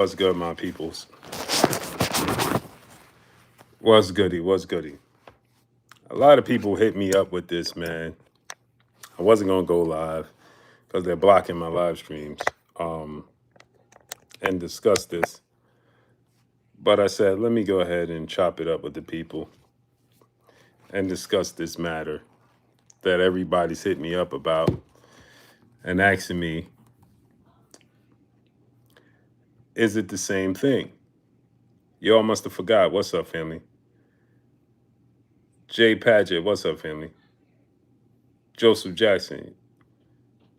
What's good, my peoples? What's goody? What's goody? A lot of people hit me up with this, man. I wasn't gonna go live because they're blocking my live streams um, and discuss this. But I said, let me go ahead and chop it up with the people and discuss this matter that everybody's hit me up about and asking me, is it the same thing? Y'all must have forgot. What's up, family? Jay Padgett, what's up, family? Joseph Jackson,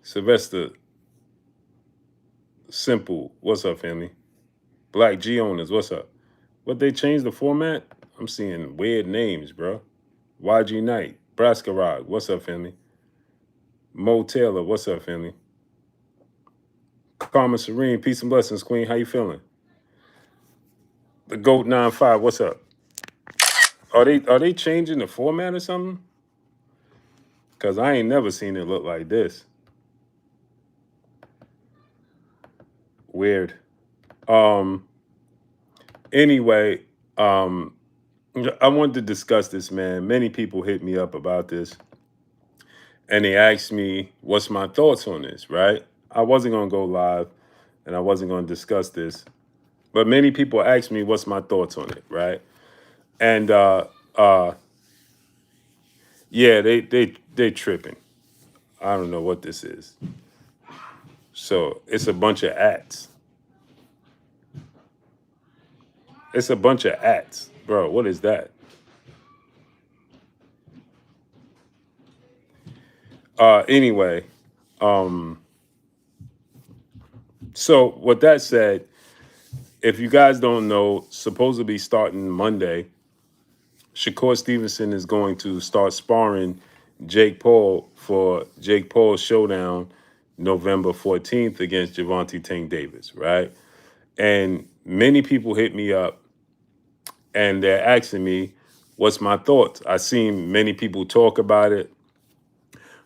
Sylvester Simple, what's up, family? Black G owners, what's up? What, they changed the format? I'm seeing weird names, bro. YG Knight, Braskarog, what's up, family? Mo Taylor, what's up, family? Karma Serene, peace and blessings, Queen. How you feeling? The Goat 95, what's up? Are they changing the format or something? Cause I ain't never seen it look like this. Weird. Anyway, I wanted to discuss this, man. Many people hit me up about this. And they asked me, what's my thoughts on this, right? I wasn't going to go live and I wasn't going to discuss this. But many people asked me, what's my thoughts on it, right? And yeah, they tripping. I don't know what this is. So it's a bunch of ats. It's a bunch of ats. Bro, what is that? Anyway, so with that said, if you guys don't know, supposedly starting Monday, Shakur Stevenson is going to start sparring Jake Paul for Jake Paul's showdown November 14th against Gervonta Tank Davis, right? And many people hit me up and they're asking me, what's my thoughts? I seen many people talk about it.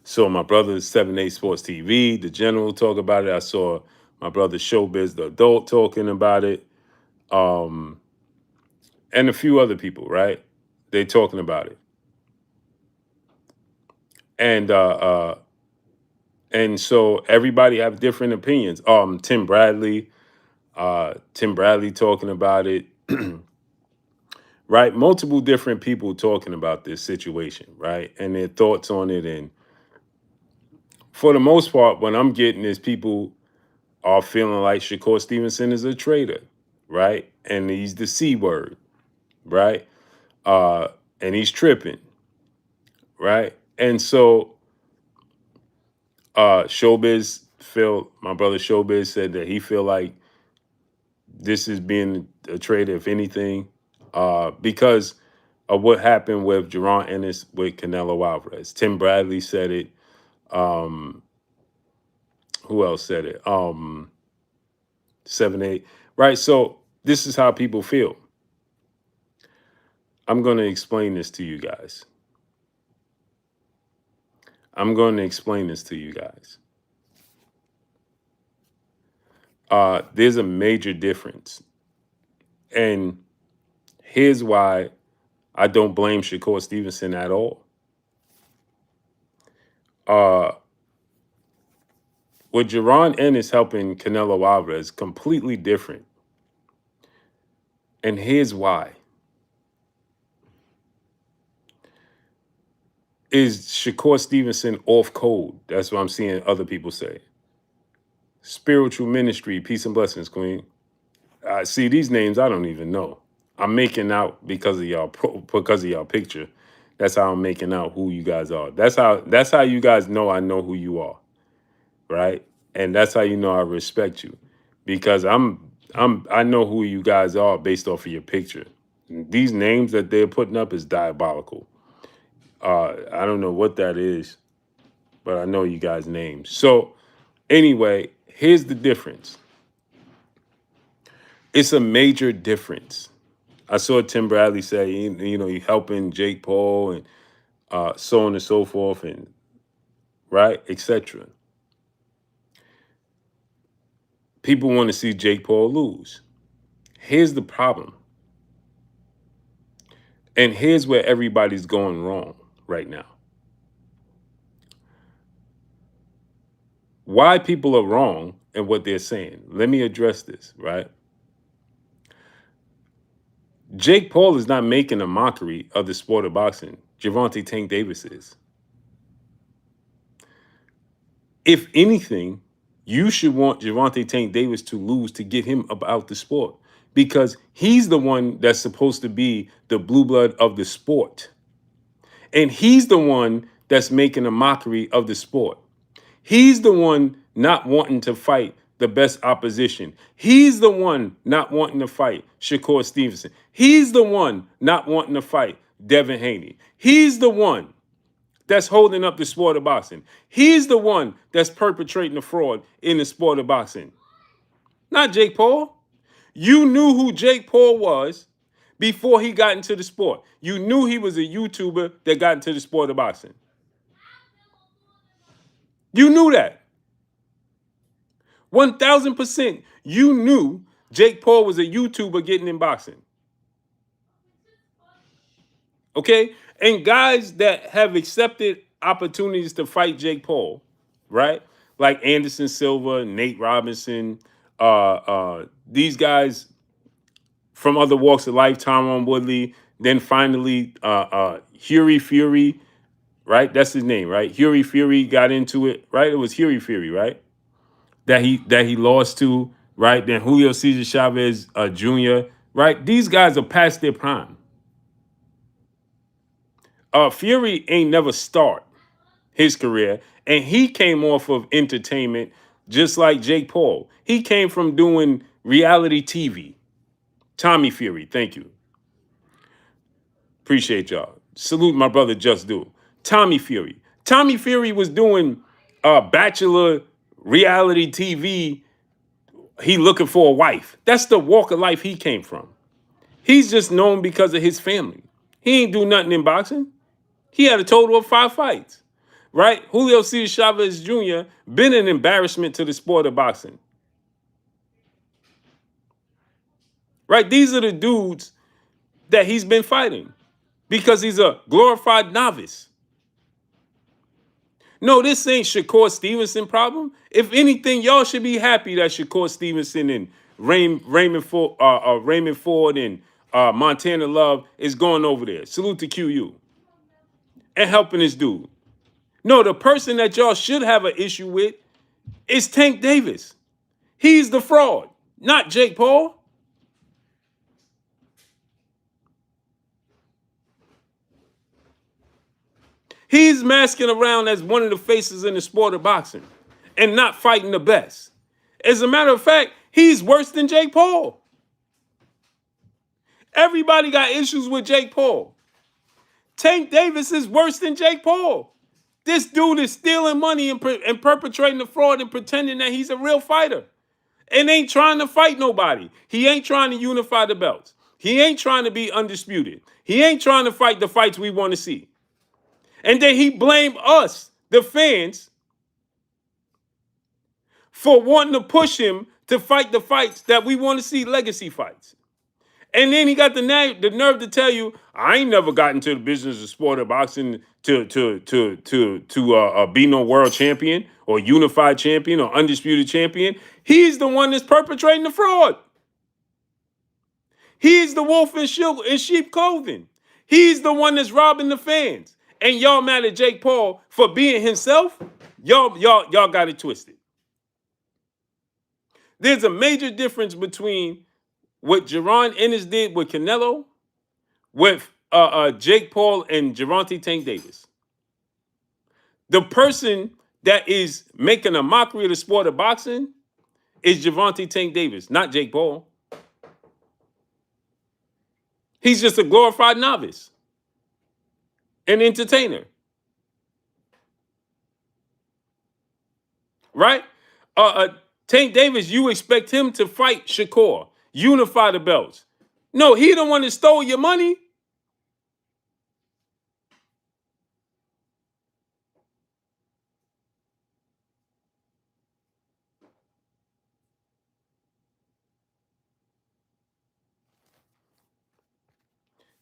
So my brother 78 Sports TV, the general, talk about it. I saw my brother Showbiz, the adult, talking about it. And a few other people, right? They talking about it. And so everybody have different opinions. Tim Bradley talking about it, right? Multiple different people talking about this situation, right? And their thoughts on it. And for the most part, what I'm getting is people are feeling like Shakur Stevenson is a traitor, right? And he's the C word, right? And he's tripping, right? And so my brother Showbiz said that he feel like this is being a traitor, if anything, because of what happened with Ennis with Canelo Alvarez. Tim Bradley said it. Who else said it? 7-8. Right. So this is how people feel. I'm going to explain this to you guys. There's a major difference. And here's why I don't blame Shakur Stevenson at all. With Ennis helping Canelo Alvarez, completely different. And here's why. Is Shakur Stevenson off code? That's what I'm seeing other people say. Spiritual ministry, peace and blessings, Queen. See, these names I don't even know. I'm making out because of y'all picture. That's how I'm making out who you guys are. That's how you guys know I know who you are, right? And that's how you know I respect you, because I know who you guys are based off of your picture. These names that they're putting up is diabolical. I don't know what that is, but I know you guys' names. So anyway, here's the difference. It's a major difference. I saw Tim Bradley say, he helping Jake Paul and so on and so forth, and right, etc. People want to see Jake Paul lose. Here's the problem. And here's where everybody's going wrong right now. Why people are wrong in what they're saying. Let me address this, right? Jake Paul is not making a mockery of the sport of boxing. Gervonta Tank Davis is. If anything, you should want Gervonta Tank Davis to lose to get him about the sport because he's the one that's supposed to be the blue blood of the sport. And he's the one that's making a mockery of the sport. He's the one not wanting to fight the best opposition. He's the one not wanting to fight Shakur Stevenson. He's the one not wanting to fight Devin Haney. He's the one that's holding up the sport of boxing. He's the one that's perpetrating the fraud in the sport of boxing. Not Jake Paul. You knew who Jake Paul was before he got into the sport. You knew he was a YouTuber that got into the sport of boxing. You knew that. 1000%. You knew Jake Paul was a YouTuber getting in boxing. Okay? And guys that have accepted opportunities to fight Jake Paul, right? Like Anderson Silva, Nate Robinson, these guys from other walks of life, Tyron Woodley, then finally Huey Fury, right? That's his name, right? Huey Fury got into it, right? It was Huey Fury, right? That he lost to, right? Then Julio Cesar Chavez Jr., right? These guys are past their prime. Fury ain't never start his career, and he came off of entertainment just like Jake Paul. He came from doing reality TV. Tommy Fury, thank you. Appreciate y'all. Salute my brother Just Do. Tommy Fury. Tommy Fury was doing bachelor reality TV. He looking for a wife. That's the walk of life he came from. He's just known because of his family. He ain't do nothing in boxing. He had a total of 5 fights, right? Julio Cesar Chavez Jr. been an embarrassment to the sport of boxing, right? These are the dudes that he's been fighting because he's a glorified novice. No, this ain't Shakur Stevenson problem. If anything, y'all should be happy that Shakur Stevenson and Raymond Ford and Montana Love is going over there. Salute to QU and helping this dude. No, the person that y'all should have an issue with is Tank Davis. He's the fraud, not Jake Paul. He's masking around as one of the faces in the sport of boxing and not fighting the best. As a matter of fact, he's worse than Jake Paul. Everybody got issues with Jake Paul. Tank Davis is worse than Jake Paul. This dude is stealing money and perpetrating the fraud and pretending that he's a real fighter. And ain't trying to fight nobody. He ain't trying to unify the belts. He ain't trying to be undisputed. He ain't trying to fight the fights we want to see. And then he blamed us, the fans, for wanting to push him to fight the fights that we want to see, legacy fights. And then he got the nerve to tell you, I ain't never got into the business of sport of boxing to be no world champion or unified champion or undisputed champion. He's the one that's perpetrating the fraud. He's the wolf in sheep clothing. He's the one that's robbing the fans. And y'all mad at Jake Paul for being himself? Y'all got it twisted. There's a major difference between what Ennis did with Canelo, with Jake Paul and Gervonta Tank Davis. The person that is making a mockery of the sport of boxing is Gervonta Tank Davis, not Jake Paul. He's just a glorified novice, an entertainer. Right? Tank Davis, you expect him to fight Shakur, unify the belts. No, he the one that stole your money.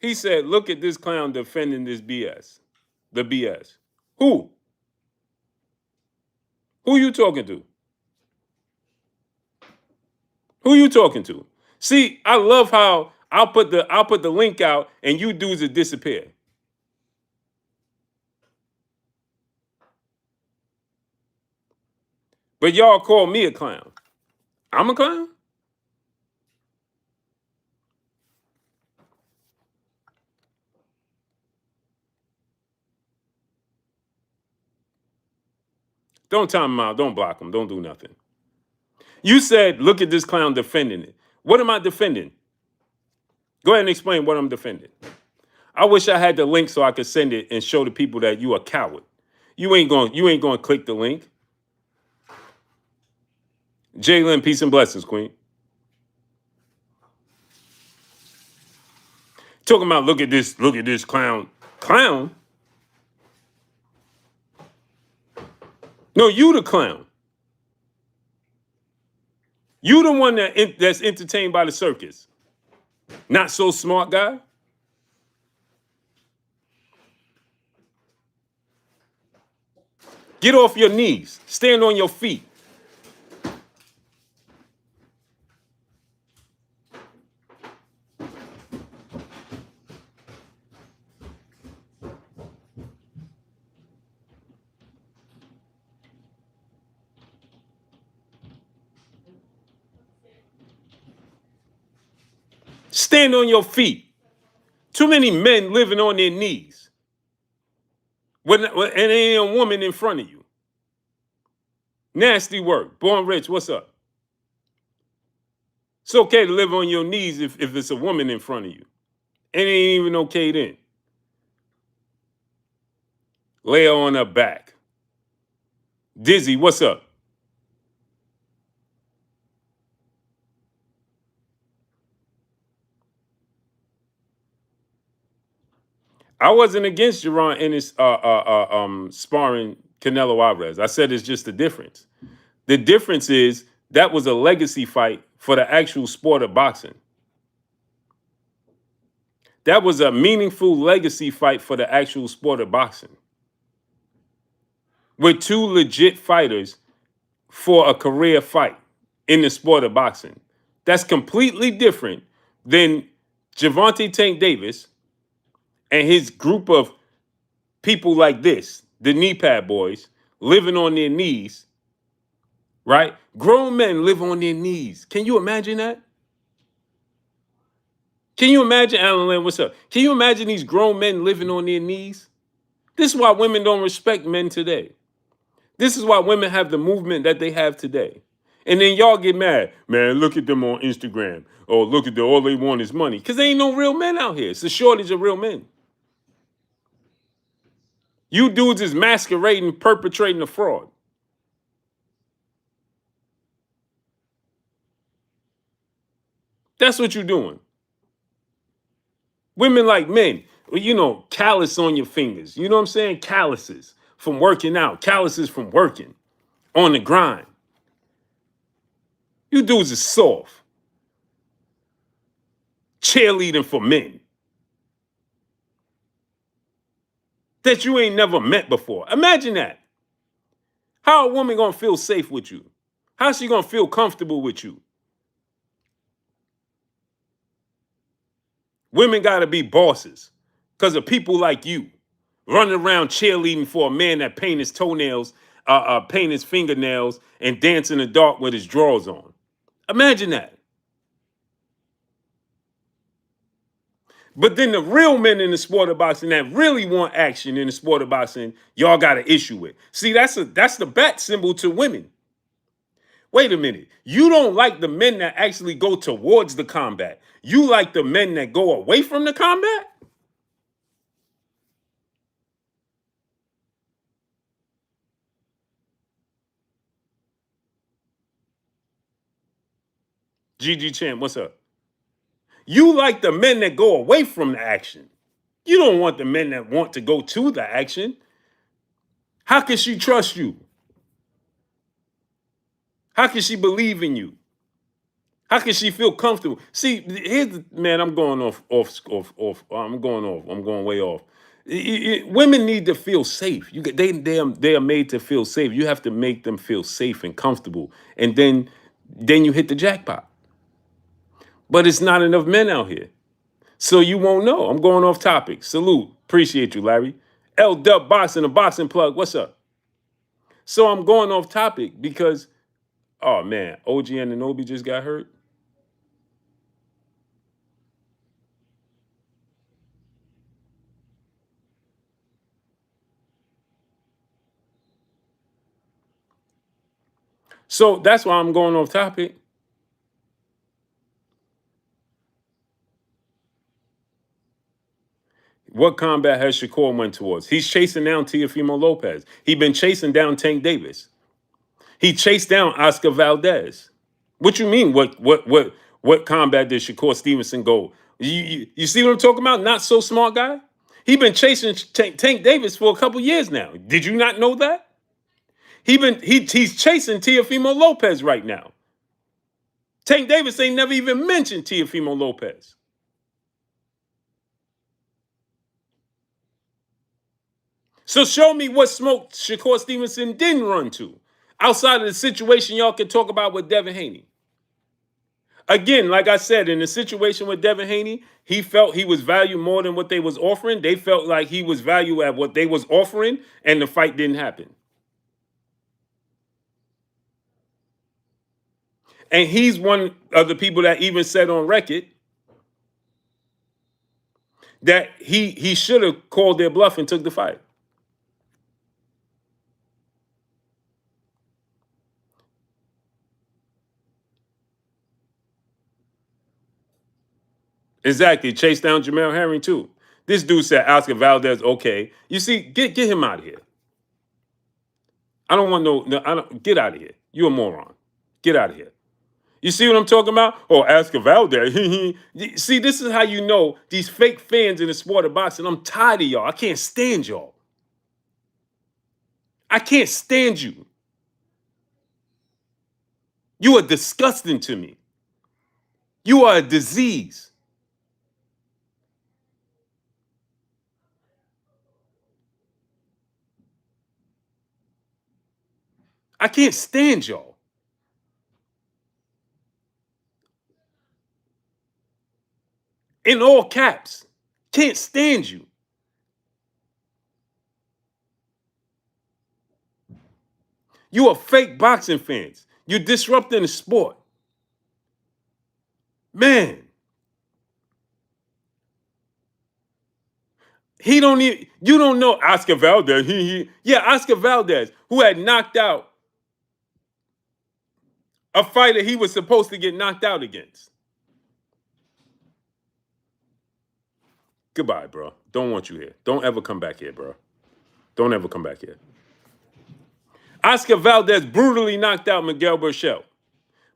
He said, look at this clown defending this BS. The BS. Who? Who you talking to? Who you talking to? See, I love how I'll put the link out and you dudes will disappear. But y'all call me a clown. I'm a clown? Don't time him out. Don't block him. Don't do nothing. You said, look at this clown defending it. What am I defending? Go ahead and explain what I'm defending. I wish I had the link so I could send it and show the people that you a coward. You ain't going to click the link. Jalen, peace and blessings, Queen. Talking about look at this clown. Clown? No, you the clown. You the one that's entertained by the circus. Not so smart guy. Get off your knees. Stand on your feet. Stand on your feet. Too many men living on their knees. And there ain't a woman in front of you. Nasty work. Born rich, what's up? It's okay to live on your knees if it's a woman in front of you. It ain't even okay then. Lay her on her back. Dizzy, what's up? I wasn't against Jaron Ennis sparring Canelo Alvarez. I said it's just the difference. The difference is that was a legacy fight for the actual sport of boxing. That was a meaningful legacy fight for the actual sport of boxing. With two legit fighters for a career fight in the sport of boxing. That's completely different than Gervonta Tank Davis and his group of people like this, the knee pad boys, living on their knees, right? Grown men live on their knees. Can you imagine that? Can you imagine, Alan Lynn, what's up? Can you imagine these grown men living on their knees? This is why women don't respect men today. This is why women have the movement that they have today. And then y'all get mad. Man, look at them on Instagram. Oh, look at them. All they want is money. Because there ain't no real men out here. It's a shortage of real men. You dudes is masquerading, perpetrating a fraud. That's what you're doing. Women like men, callus on your fingers. You know what I'm saying? Calluses from working out. Calluses from working on the grind. You dudes is soft. Cheerleading for men that you ain't never met before. Imagine that. How a woman gonna feel safe with you? How's she gonna feel comfortable with you? Women gotta be bosses because of people like you running around cheerleading for a man that paint his toenails, paint his fingernails, and dance in the dark with his drawers on. Imagine that. But then the real men in the sport of boxing that really want action in the sport of boxing, y'all got an issue with. See, that's the bat symbol to women. Wait a minute. You don't like the men that actually go towards the combat. You like the men that go away from the combat? GG Champ, what's up? You like the men that go away from the action. You don't want the men that want to go to the action. How can she trust you? How can she believe in you? How can she feel comfortable? See, here's the, man. I'm going off. I'm going off. I'm going way off. Women need to feel safe. They are made to feel safe. You have to make them feel safe and comfortable, and then you hit the jackpot. But it's not enough men out here, so you won't know. I'm going off topic. Salute, appreciate you, Larry. L Dub Boxing, a boxing plug. What's up? So I'm going off topic because, oh man, OG Anunoby just got hurt. So that's why I'm going off topic. What combat has Shakur went towards? He's chasing down Teofimo Lopez. He's been chasing down Tank Davis. He chased down Oscar Valdez. What you mean? What combat did Shakur Stevenson go? You see what I'm talking about? Not so smart guy. He been chasing Tank Davis for a couple years now. Did you not know that? He's chasing Teofimo Lopez right now. Tank Davis ain't never even mentioned Teofimo Lopez. So show me what smoke Shakur Stevenson didn't run to outside of the situation y'all can talk about with Devin Haney. Again, like I said, in the situation with Devin Haney, he felt he was valued more than what they was offering. They felt like he was valued at what they was offering, and the fight didn't happen. And he's one of the people that even said on record that he should have called their bluff and took the fight. Exactly. Chase down Jamel Herring too. This dude said Oscar Valdez, okay. You see, get him out of here. I don't want no, I don't get out of here. You're a moron. Get out of here. You see what I'm talking about? Oh, Oscar Valdez. See, this is how you know these fake fans in the sport of boxing. I'm tired of y'all. I can't stand y'all. I can't stand you. You are disgusting to me. You are a disease. I can't stand y'all. In all caps. Can't stand you. You are fake boxing fans. You're disrupting the sport. Man, he don't even, you don't know Oscar Valdez. Yeah, Oscar Valdez, who had knocked out a fighter he was supposed to get knocked out against. Goodbye, bro. Don't want you here. Don't ever come back here, bro. Don't ever come back here. Oscar Valdez brutally knocked out Miguel Burchell.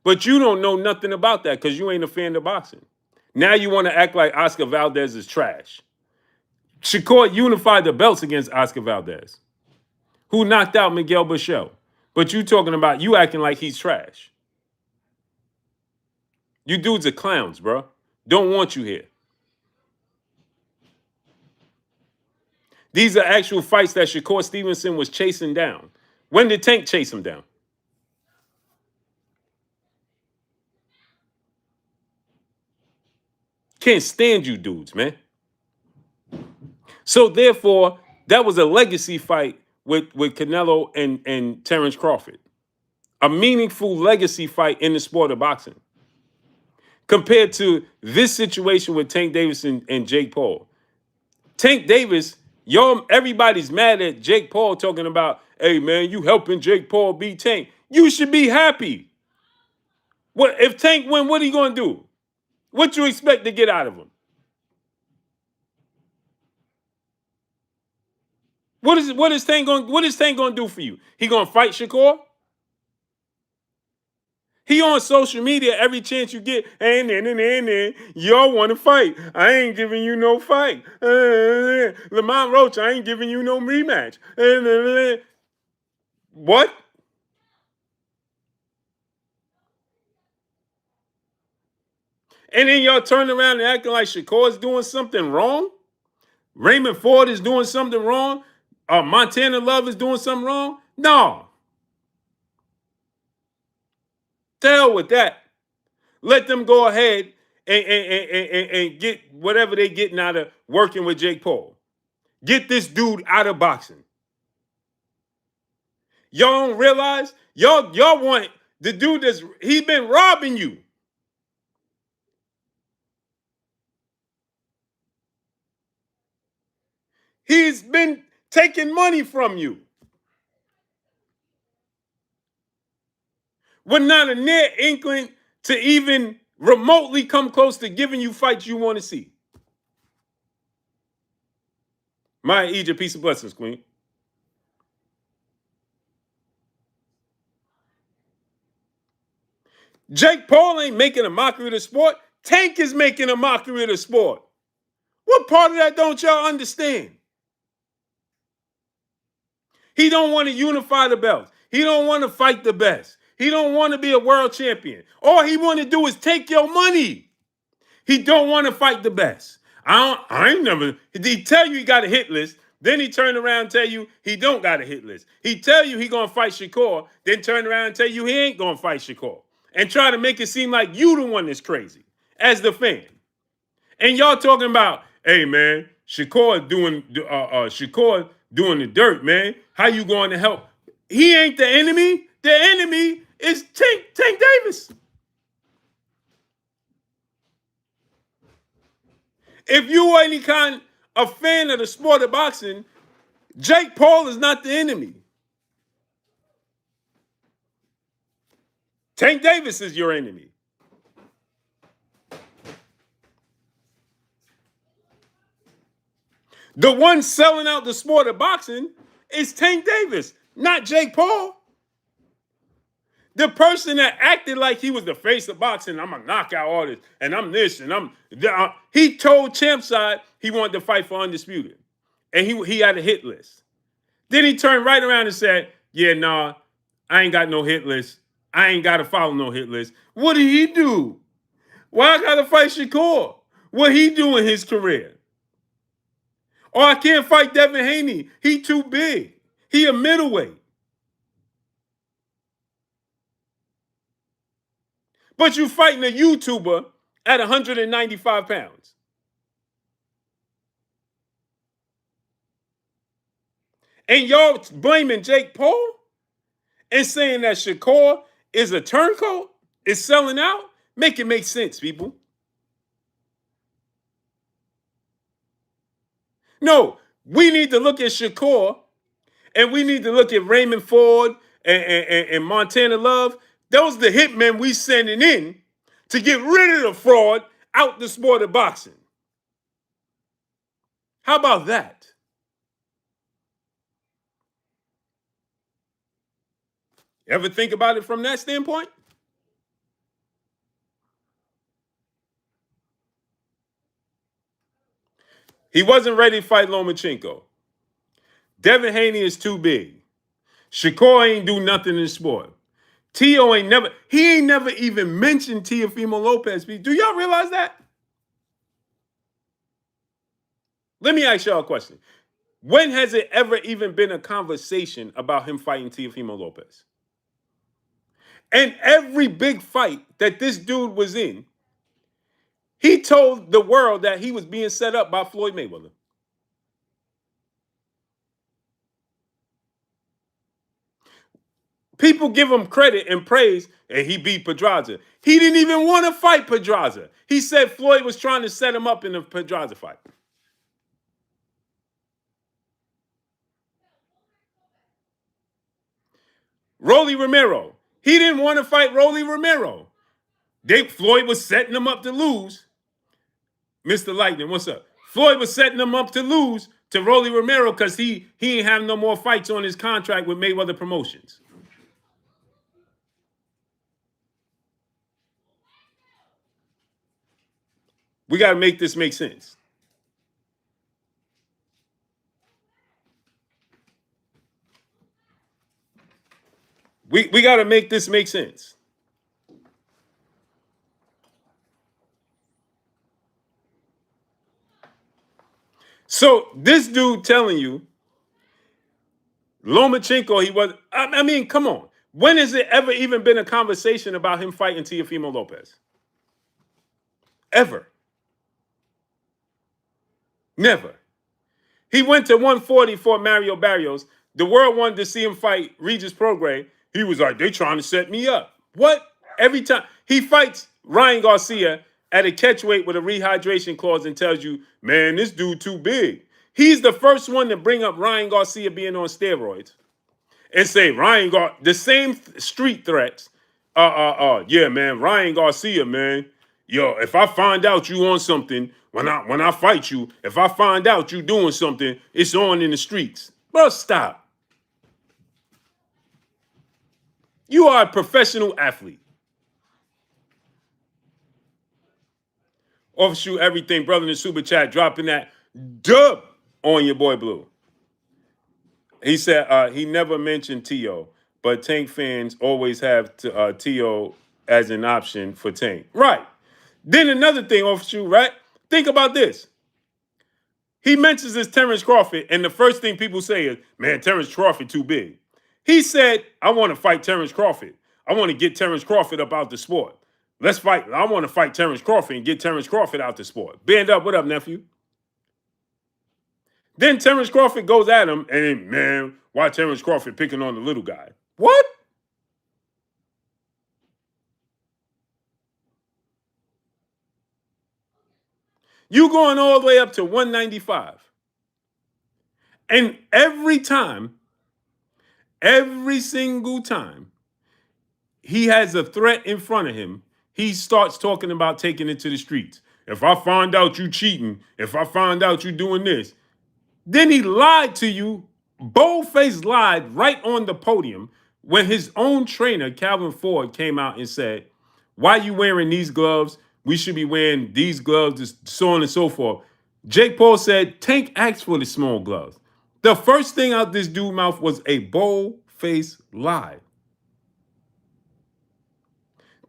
But you don't know nothing about that because you ain't a fan of boxing. Now you want to act like Oscar Valdez is trash. Shakur unified the belts against Oscar Valdez, who knocked out Miguel Burchell. But you talking about you acting like he's trash. You dudes are clowns, bro. Don't want you here. These are actual fights that Shakur Stevenson was chasing down. When did Tank chase him down? Can't stand you dudes, man. So therefore, that was a legacy fight with Canelo and Terrence Crawford. A meaningful legacy fight in the sport of boxing. Compared to this situation with Tank Davis and Jake Paul. Tank Davis, everybody's mad at Jake Paul talking about, hey man, you helping Jake Paul beat Tank. You should be happy. What if Tank win, what are you gonna do? What you expect to get out of him? What is Tank gonna do for you? He gonna fight Shakur? He on social media every chance you get, and y'all want to fight. I ain't giving you no fight. Lamont Roach, I ain't giving you no rematch. What? And then y'all turn around and acting like Shakur is doing something wrong. Raymond Ford is doing something wrong. Montana Love is doing something wrong. No. To hell with that. Let them go ahead and get whatever they getting out of working with Jake Paul. Get this dude out of boxing. Y'all don't realize y'all want the dude he's been robbing you. He's been taking money from you. With not a near inkling to even remotely come close to giving you fights you want to see. Maya Egypt, peace and blessings, Queen. Jake Paul ain't making a mockery of the sport. Tank is making a mockery of the sport. What part of that don't y'all understand? He don't want to unify the belts. He don't want to fight the best. He don't want to be a world champion. All he want to do is take your money. He don't want to fight the best. I ain't never. He tell you he got a hit list. Then he turn around and tell you he don't got a hit list. He tell you he gonna fight Shakur. Then turn around and tell you he ain't gonna fight Shakur. And try to make it seem like you the one that's crazy as the fan. And y'all talking about, hey man, Shakur doing the dirt, man. How you going to help? He ain't the enemy. The enemy is Tank Davis. If you are any kind of fan of the sport of boxing, Jake Paul is not the enemy. Tank Davis is your enemy. The one selling out the sport of boxing is Tank Davis, not Jake Paul. The person that acted like he was the face of boxing, I'm a knockout artist, and I'm this, and he told Champside he wanted to fight for Undisputed. And he had a hit list. Then he turned right around and said, yeah, nah, I ain't got no hit list. I ain't got to follow no hit list. What did he do? Why I got to fight Shakur? What he do in his career? Or I can't fight Devin Haney. He too big. He a middleweight. But you fighting a YouTuber at 195 pounds. And y'all blaming Jake Paul and saying that Shakur is a turncoat, is selling out? Make it make sense, people. No, we need to look at Shakur and we need to look at Raymond Ford and Montana Love. Those are the hitmen we sending in to get rid of the fraud out the sport of boxing. How about that? Ever think about it from that standpoint? He wasn't ready to fight Lomachenko. Devin Haney is too big. Shakur ain't do nothing in the sport. Tio ain't never even mentioned Teofimo Lopez. Do y'all realize that? Let me ask y'all a question. When has it ever even been a conversation about him fighting Teofimo Lopez? And every big fight that this dude was in, he told the world that he was being set up by Floyd Mayweather. People give him credit and praise, and he beat Pedraza. He didn't even want to fight Pedraza. He said Floyd was trying to set him up in the Pedraza fight. Rolly Romero. He didn't want to fight Rolly Romero. Floyd was setting him up to lose. Mr. Lightning, what's up? Floyd was setting him up to lose to Rolly Romero because he ain't have no more fights on his contract with Mayweather Promotions. We got to make this make sense. We got to make this make sense. So this dude telling you Lomachenko, he was. I mean, come on. When has it ever even been a conversation about him fighting Teofimo Lopez? Ever? Never. He went to 140 for Mario Barrios. The world wanted to see him fight Regis Prograis. He was like, they trying to set me up. What? Every time he fights Ryan Garcia at a catchweight with a rehydration clause and tells you, man, this dude too big. He's the first one to bring up Ryan Garcia being on steroids and say Ryan got the same street threats. Yeah, man, Ryan Garcia, man. Yo, if I find out you on something, when I fight you, if I find out you doing something, it's on in the streets. Bro, stop. You are a professional athlete. Offshoot everything, brother in the super chat, dropping that dub on your boy Blue. He said he never mentioned T.O., but Tank fans always have T.O. as an option for Tank. Right. Then another thing, offshoot, right? Think about this. He mentions this Terrence Crawford, and the first thing people say is, man, Terrence Crawford too big. He said, I want to fight Terrence Crawford. I want to get Terrence Crawford up out the sport. Let's fight. I want to fight Terrence Crawford and get Terrence Crawford out the sport. Band up. What up, nephew? Then Terrence Crawford goes at him, and man, why Terrence Crawford picking on the little guy? What? You going all the way up to 195. And every time, every single time, he has a threat in front of him, he starts talking about taking it to the streets. If I find out you cheating, if I find out you doing this, then he lied to you, bold-faced lied right on the podium when his own trainer, Calvin Ford, came out and said, why are you wearing these gloves? We should be wearing these gloves, so on and so forth. Jake Paul said, Tank asked for the small gloves. The first thing out this dude's mouth was a bold-faced lie.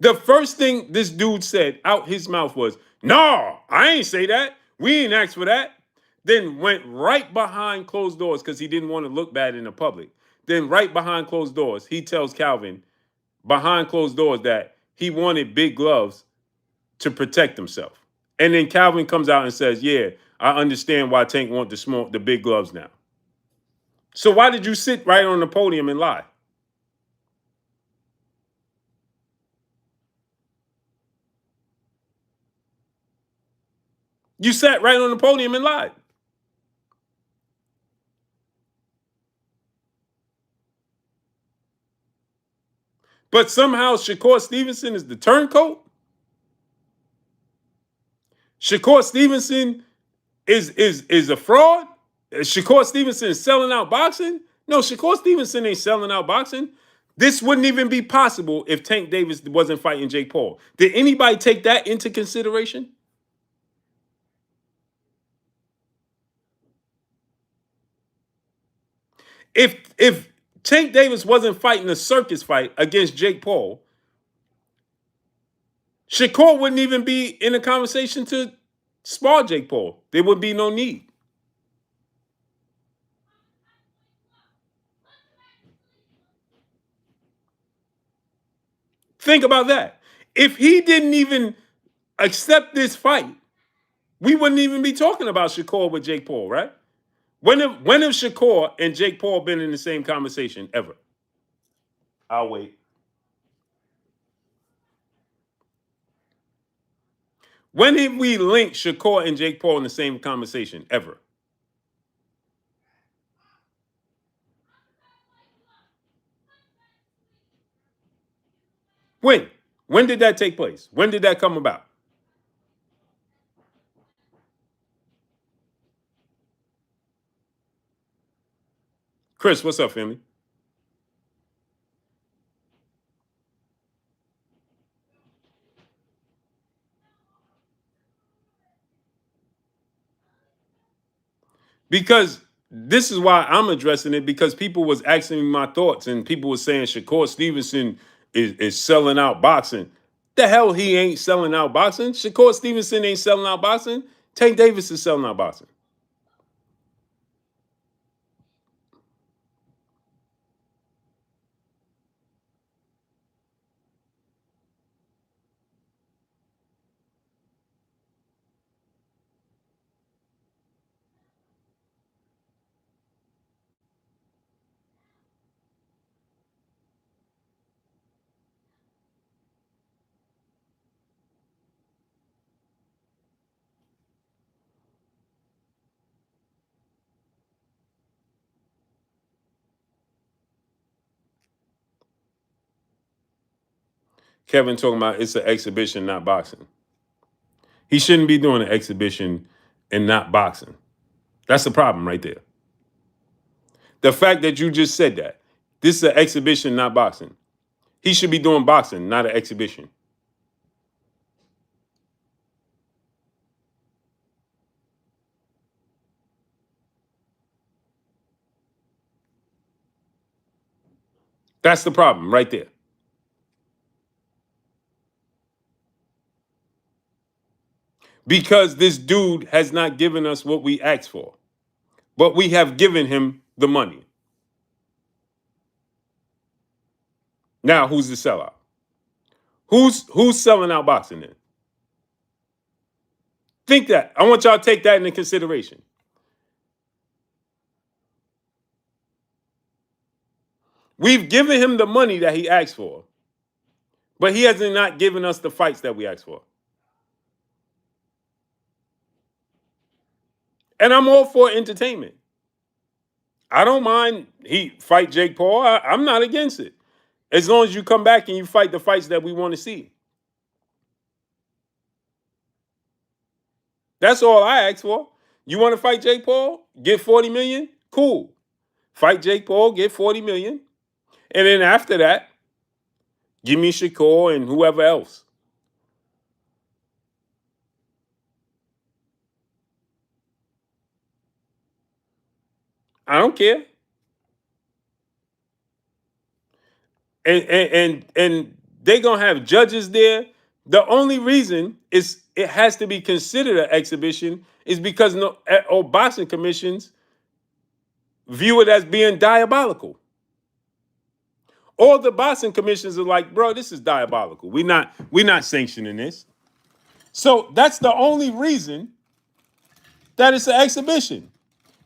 The first thing this dude said out his mouth was, no, I ain't say that. We ain't asked for that. Then went right behind closed doors because he didn't want to look bad in the public. Then right behind closed doors, he tells Calvin behind closed doors that he wanted big gloves to protect himself. And then Calvin comes out and says, yeah, I understand why Tank want the big gloves now. So why did you sit right on the podium and lie? You sat right on the podium and lied. But somehow Shakur Stevenson is the turncoat. Shakur Stevenson is a fraud. Shakur Stevenson is selling out boxing. No, Shakur Stevenson ain't selling out boxing. This wouldn't even be possible if Tank Davis wasn't fighting Jake Paul. Did anybody take that into consideration? If Tank Davis wasn't fighting a circus fight against Jake Paul, Shakur wouldn't even be in a conversation to spar Jake Paul. There would be no need. Think about that. If he didn't even accept this fight, we wouldn't even be talking about Shakur with Jake Paul, right? When have Shakur and Jake Paul been in the same conversation ever? I'll wait. When have we linked Shakur and Jake Paul in the same conversation ever? When? When did that take place? When did that come about? Chris, what's up, family? Because this is why I'm addressing it, because people was asking me my thoughts and people were saying Shakur Stevenson is selling out boxing. The hell he ain't selling out boxing. Shakur Stevenson ain't selling out boxing. Tank Davis is selling out boxing. Kevin talking about it's an exhibition, not boxing. He shouldn't be doing an exhibition and not boxing. That's the problem right there. The fact that you just said that this is an exhibition, not boxing. He should be doing boxing, not an exhibition. That's the problem right there. Because this dude has not given us what we asked for, but we have given him the money. Now, who's the sellout? Who's selling out boxing then? Think that. I want y'all to take that into consideration. We've given him the money that he asked for, but he has not given us the fights that we asked for. And I'm all for entertainment. I don't mind he fight Jake Paul. I'm not against it. As long as you come back and you fight the fights that we want to see. That's all I ask for. You want to fight Jake Paul? Get 40 million? Cool. Fight Jake Paul, get 40 million. And then after that, give me Shakur and whoever else. I don't care. And they're gonna have judges there. The only reason is it has to be considered an exhibition is because boxing commissions view it as being diabolical. All the boxing commissions are like, bro, this is diabolical. We're not sanctioning this. So that's the only reason that it's an exhibition.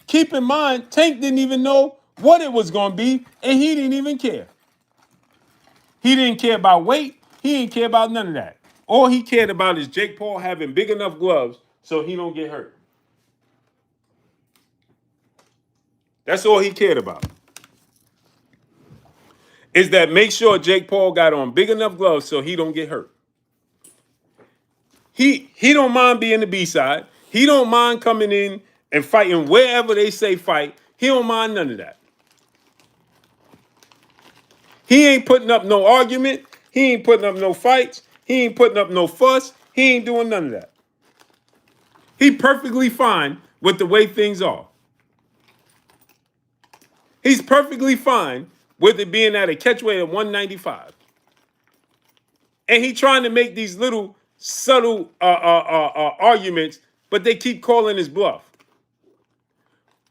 Keep in mind, Tank didn't even know what it was going to be, and he didn't even care. He didn't care about weight. He didn't care about none of that. All he cared about is Jake Paul having big enough gloves so he don't get hurt. That's all he cared about. Is that make sure Jake Paul got on big enough gloves so he don't get hurt. He don't mind being the B-side. He don't mind coming in and fighting wherever they say fight. He don't mind none of that. He ain't putting up no argument. He ain't putting up no fights. He ain't putting up no fuss. He ain't doing none of that. He perfectly fine with the way things are. He's perfectly fine with it being at a catchweight of 195. And he trying to make these little subtle arguments, but they keep calling his bluff.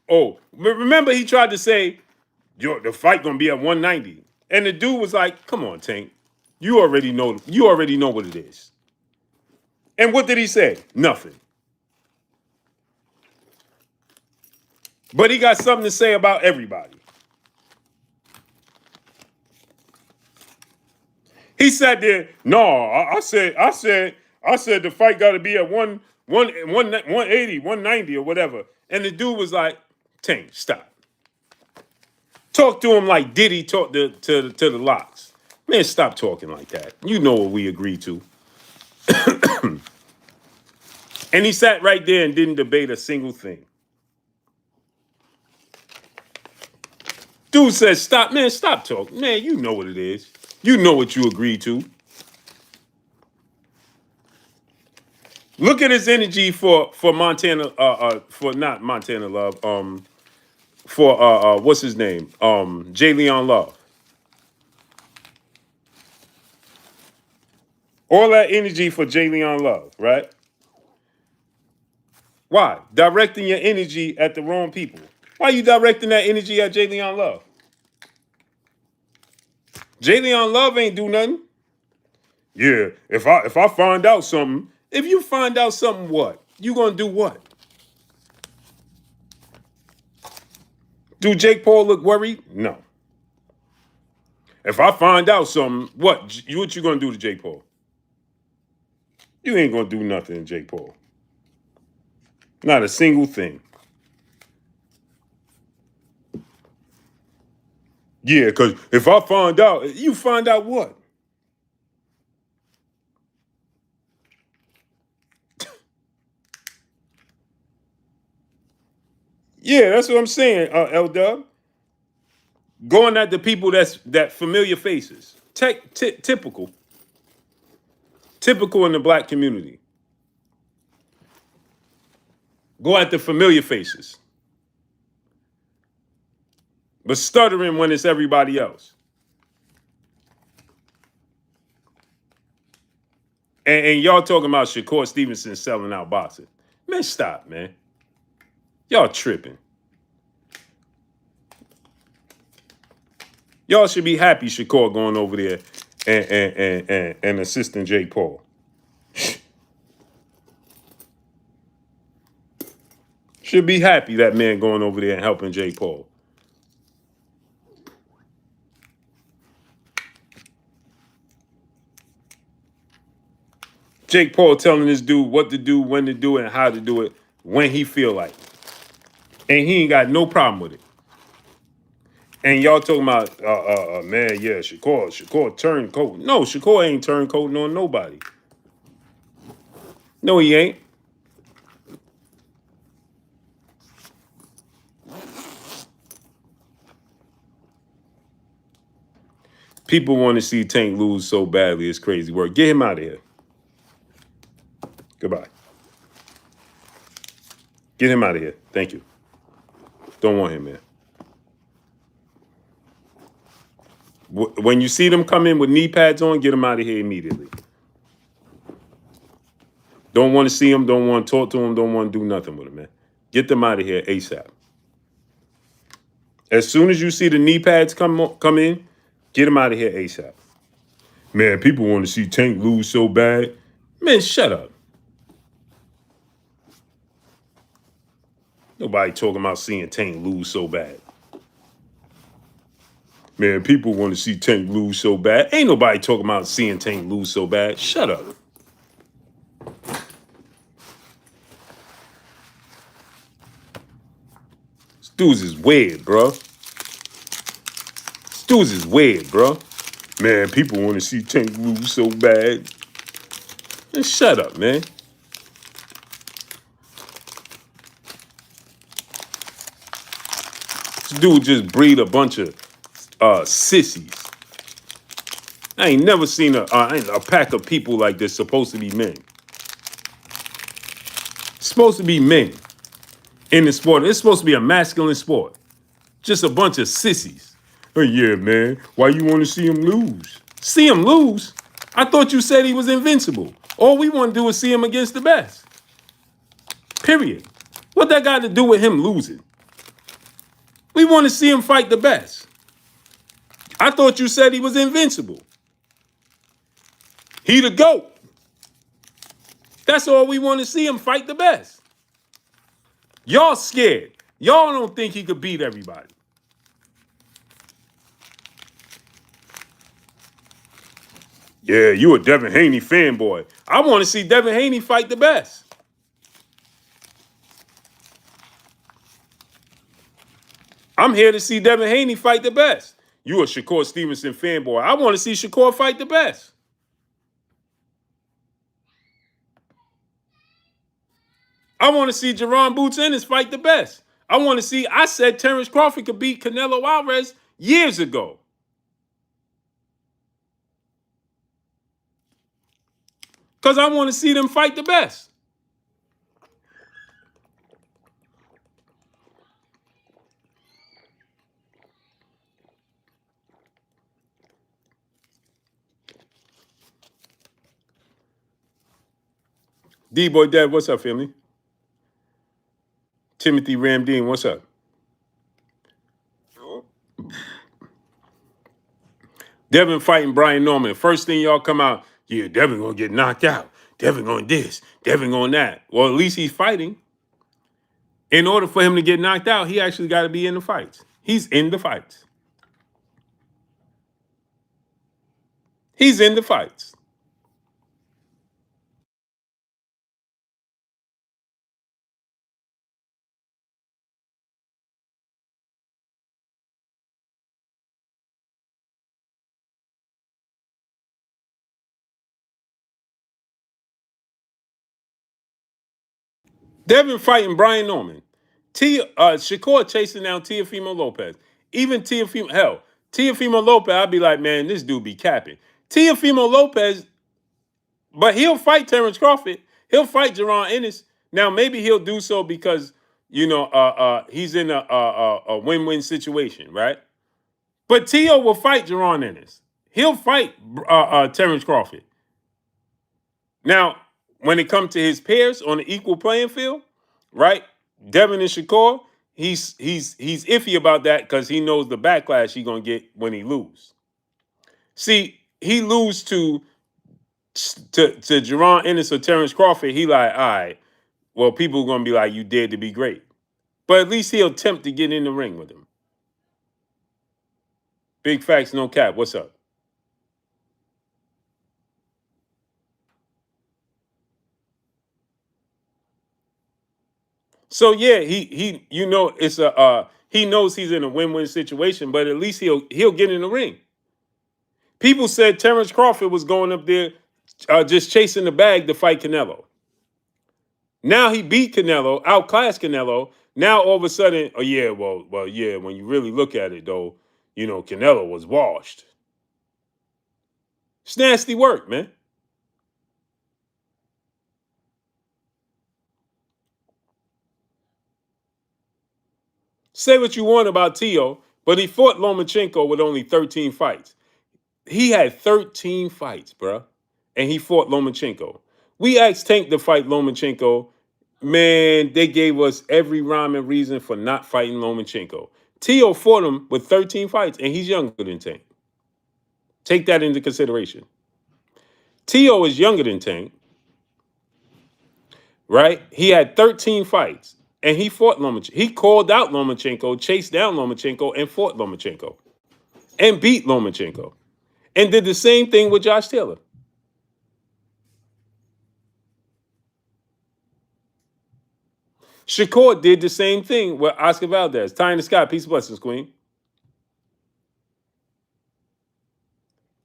Oh, remember he tried to say, the fight gonna be at 190. And the dude was like, come on, Tank. You already know what it is. And what did he say? Nothing. But he got something to say about everybody. He sat there, no, I said the fight got to be at 180, 190 or whatever. And the dude was like, Tank, stop. Talk to him like Diddy talked to the locks. Man, stop talking like that. You know what we agreed to. And he sat right there and didn't debate a single thing. Dude says, stop, man, stop talking. Man, you know what it is. You know what you agreed to. Look at his energy for Montana, for not Montana Love, for what's his name? J. Leon Love. All that energy for J. Leon Love, right? Why? Directing your energy at the wrong people. Why are you directing that energy at J. Leon Love? J. Leon Love ain't do nothing. Yeah, if I find out something, if you find out something, what? You gonna do what? Do Jake Paul look worried? No. If I find out something, what you gonna do to Jake Paul? You ain't gonna do nothing to Jake Paul. Not a single thing. Yeah, because if I find out, you find out what? Yeah, that's what I'm saying, L Dub. Going at the people that familiar faces. Typical. Typical in the black community. Go at the familiar faces. But stuttering when it's everybody else. And y'all talking about Shakur Stevenson selling out boxing. Man, stop, man. Y'all tripping. Y'all should be happy Shakur going over there and assisting Jake Paul. Should be happy that man going over there and helping Jake Paul. Jake Paul telling this dude what to do, when to do it, and how to do it when he feel like it. And he ain't got no problem with it. And y'all talking about, man, yeah, Shakur turncoat. No, Shakur ain't turncoating on nobody. No, he ain't. People want to see Tank lose so badly. It's crazy work. Get him out of here. Goodbye. Get him out of here. Thank you. Don't want him, man. When you see them come in with knee pads on, get them out of here immediately. Don't want to see them, don't want to talk to them, don't want to do nothing with them, man. Get them out of here ASAP. As soon as you see the knee pads come in, get them out of here ASAP. Man, people want to see Tank lose so bad. Man, shut up. Nobody talking about seeing Tank lose so bad. Man, people want to see Tank lose so bad. Ain't nobody talking about seeing Tank lose so bad. Shut up. This dudes is weird, bro. This dudes is weird, bro. Man, people want to see Tank lose so bad. Man, shut up, man. This dude just breed a bunch of sissies. I ain't never seen a pack of people like this supposed to be men. Supposed to be men in the sport. It's supposed to be a masculine sport. Just a bunch of sissies. Oh, yeah, man. Why you want to see him lose? See him lose? I thought you said he was invincible. All we want to do is see him against the best. Period. What that got to do with him losing? We want to see him fight the best. I thought you said he was invincible. He the GOAT. That's all we want to see him fight the best. Y'all scared. Y'all don't think he could beat everybody. Yeah, you a Devin Haney fanboy. I want to see Devin Haney fight the best. I'm here to see Devin Haney fight the best. You a Shakur Stevenson fanboy. I want to see Shakur fight the best. I want to see Jerron Boots Ennis fight the best. I said Terrence Crawford could beat Canelo Alvarez years ago. Because I want to see them fight the best. D-Boy Dad, what's up, family? Timothy Ramdeen, what's up? Devin fighting Brian Norman. First thing y'all come out, yeah, Devin gonna get knocked out. Devin gonna this. Devin gonna that. Well, at least he's fighting. In order for him to get knocked out, he actually got to be in the fights. He's in the fights. He's in the fights. Devin fighting Brian Norman. Shakur chasing down Teofimo Lopez. Even Teofimo Lopez, I'd be like, man, this dude be capping. Teofimo Lopez, but he'll fight Terrence Crawford. He'll fight Jaron Ennis. Now, maybe he'll do so because, he's in a win-win situation, right? But Tio will fight Jaron Ennis. He'll fight Terrence Crawford. Now, when it comes to his peers on the equal playing field, right? Devin and Shakur, he's iffy about that because he knows the backlash he's gonna get when he lose. See, he lose to Jaron Ennis or Terrence Crawford, he like, all right, well, people are gonna be like, you dared to be great. But at least he'll attempt to get in the ring with him. Big facts, no cap. What's up? So yeah, it's he knows he's in a win-win situation, but at least he'll get in the ring. People said Terrence Crawford was going up there just chasing the bag to fight Canelo. Now he beat Canelo, outclassed Canelo. Now all of a sudden, oh yeah, well, yeah. When you really look at it, though, Canelo was washed. It's nasty work, man. Say what you want about Tio, but he fought Lomachenko with only 13 fights. He had 13 fights, bruh, and he fought Lomachenko. We asked Tank to fight Lomachenko. Man, they gave us every rhyme and reason for not fighting Lomachenko. Tio fought him with 13 fights, and he's younger than Tank. Take that into consideration. Tio is younger than Tank, right? He had 13 fights, and he fought Lomachenko. He called out Lomachenko, chased down Lomachenko, and fought Lomachenko, and beat Lomachenko, and did the same thing with Josh Taylor. Shakur did the same thing with Oscar Valdez. Ty in the sky, peace and blessings, Queen.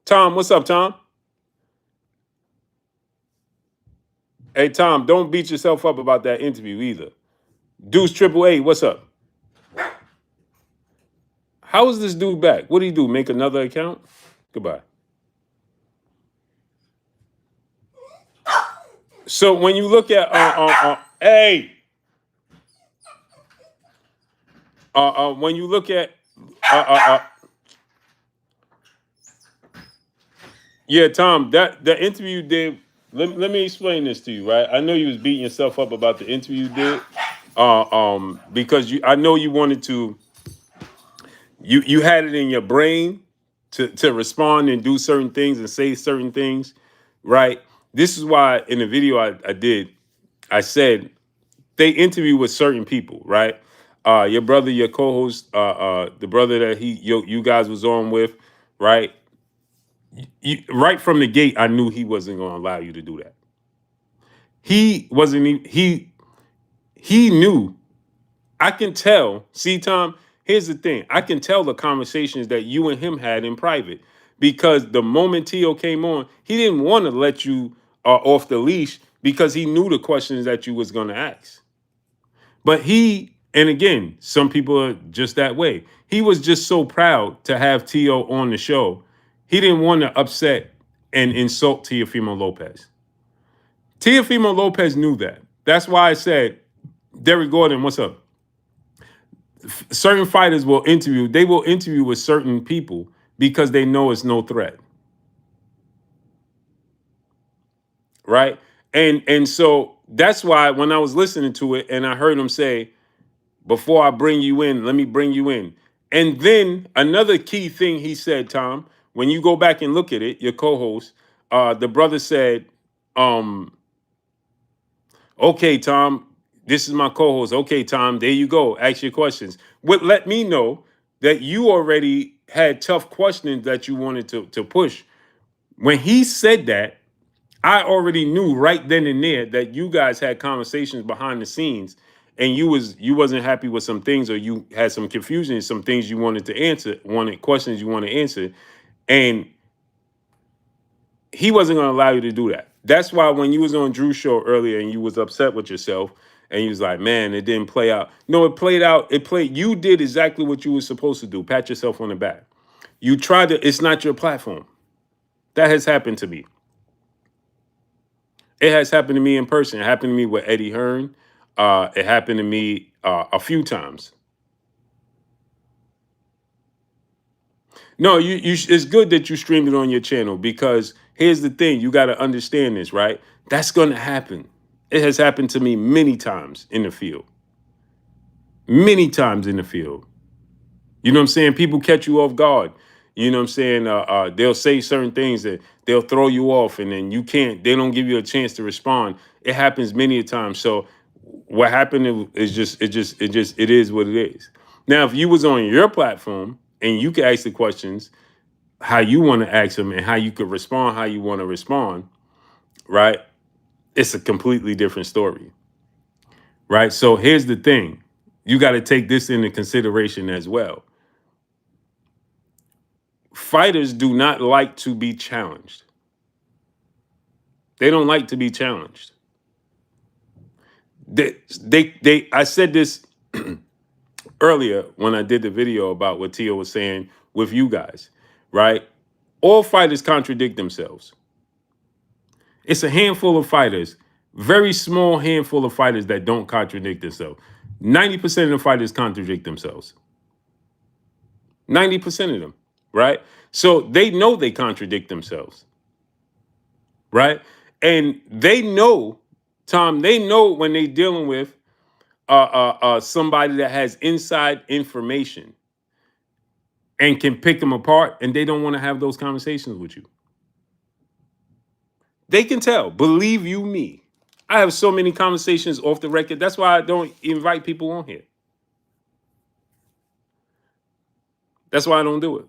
Tom, what's up, Tom? Hey, Tom, don't beat yourself up about that interview either. Deuce Triple A, what's up? How is this dude back? What do he do? Make another account? Goodbye. So when you look at when you look at yeah, Tom, that interview did. Let me explain this to you, right? I know you was beating yourself up about the interview you did, because I know you wanted to. You had it in your brain to respond and do certain things and say certain things, right? This is why in the video I did, I said they interview with certain people, right? Your brother, your co-host, the brother that you guys was on with, right? Right from the gate, I knew he wasn't going to allow you to do that. He wasn't even, he knew. I can tell. See, Tom, here's the thing. I can tell the conversations that you and him had in private, because the moment Tio came on, he didn't want to let you off the leash because he knew the questions that you was going to ask. But and again, some people are just that way. He was just so proud to have Tio on the show. He didn't want to upset and insult Teofimo Lopez. Teofimo Lopez knew that. That's why I said, Derek Gordon, what's up? Certain fighters will interview with certain people because they know it's no threat. Right? And so that's why when I was listening to it and I heard him say, before I bring you in, let me bring you in. And then another key thing he said, Tom, when you go back and look at it, your co-host, the brother said, okay, Tom, this is my co-host. Okay, Tom, there you go. Ask your questions. Let me know that you already had tough questions that you wanted to push. When he said that, I already knew right then and there that you guys had conversations behind the scenes and you wasn't happy with some things, or you had some confusion, some things you wanted to answer, questions you want to answer. And he wasn't going to allow you to do that. That's why when you was on Drew's show earlier and you was upset with yourself and you was like, man, it didn't play out. No, it played out. It played. You did exactly what you were supposed to do. Pat yourself on the back. You tried to. It's not your platform. That has happened to me. It has happened to me in person. It happened to me with Eddie Hearn. It happened to me a few times. No, it's good that you streamed it on your channel because here's the thing: you got to understand this, right? That's going to happen. It has happened to me many times in the field. Many times in the field. You know what I'm saying? People catch you off guard. You know what I'm saying? They'll say certain things that they'll throw you off, and then you can't. They don't give you a chance to respond. It happens many a time. So what happened is it is what it is. Now, if you was on your platform and you could ask the questions how you want to ask them and how you could respond how you want to respond, right? It's a completely different story, right? So here's the thing: you got to take this into consideration as well. Fighters do not like to be challenged. They don't like to be challenged. I said this earlier when I did the video about what Tio was saying with you guys, right? All fighters contradict themselves. It's a handful of fighters, very small handful of fighters that don't contradict themselves. 90% of the fighters contradict themselves. 90% of them, right? So they know they contradict themselves, right? And they know, Tom, they know when they're dealing with somebody that has inside information and can pick them apart, and they don't want to have those conversations with you. They can tell. Believe you me. I have so many conversations off the record. That's why I don't invite people on here. That's why I don't do it.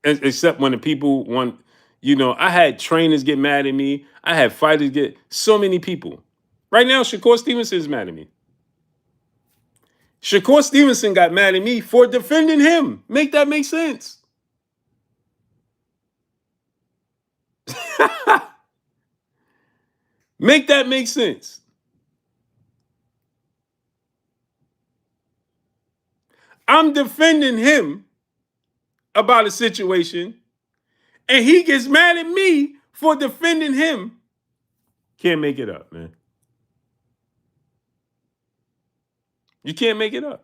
Except when the people want, I had trainers get mad at me. I had fighters get so many people. Right now, Shakur Stevenson is mad at me. Shakur Stevenson got mad at me for defending him. Make that make sense. Make that make sense. I'm defending him about a situation, and he gets mad at me for defending him. Can't make it up, man. You can't make it up.